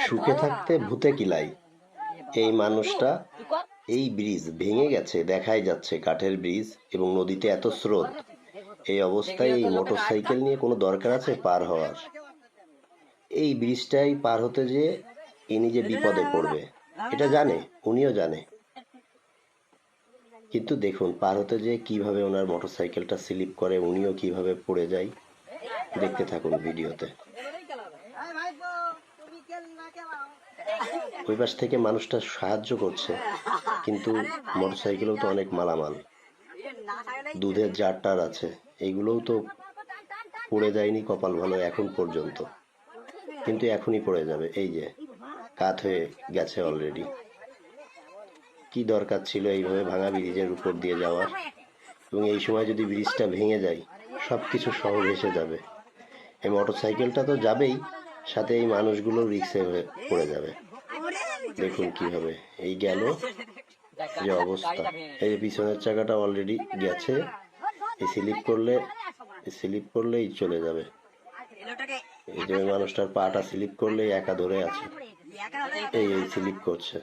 সুখে থাকতে ভূতে কিলাই। এই মানুষটা, এই ব্রিজ ভেঙে গেছে, দেখাই যাচ্ছে কাঠের ব্রিজ এবং নদীতে এত স্রোত। এই অবস্থায় এই মোটরসাইকেল নিয়ে কোনো দরকার আছে পার হওয়ার? এই ব্রিজটাই পার হতে যেয়ে ইনি যে বিপদে পড়বে এটা জানে, উনিও জানে, কিন্তু দেখুন পার হতে যেয়ে কিভাবে ওনার মোটরসাইকেলটা স্লিপ করে, উনিও কিভাবে পড়ে যায়। দেখতে থাকুন ভিডিওতে। ওই পাশ থেকে মানুষটা সাহায্য করছে, কিন্তু মোটরসাইকেলেও তো অনেক মালামাল, দুধের জার টার আছে, এইগুলোও তো পড়ে যায়নি কপাল ভালো এখন পর্যন্ত, কিন্তু এখনই পড়ে যাবে। এই যে কাত হয়ে গেছে অলরেডি। কি দরকার ছিল এইভাবে ভাঙা ব্রিজের উপর দিয়ে যাওয়ার? এবং এই সময় যদি ব্রিজটা ভেঙে যায় সব কিছু সহ ভেসে যাবে। এই মোটরসাইকেলটা তো যাবেই, সাথে এই মানুষগুলো রিক্সে পড়ে যাবে। দেখুন কিভাবে এই গেল, যে অবস্থা। এই পিছনের চাকাটা অলরেডি গেছে, এই স্লিপ করলেই চলে যাবে। এই যে মানুষটার পাটা স্লিপ করলেই একা ধরে আছে, এই স্লিপ করছে।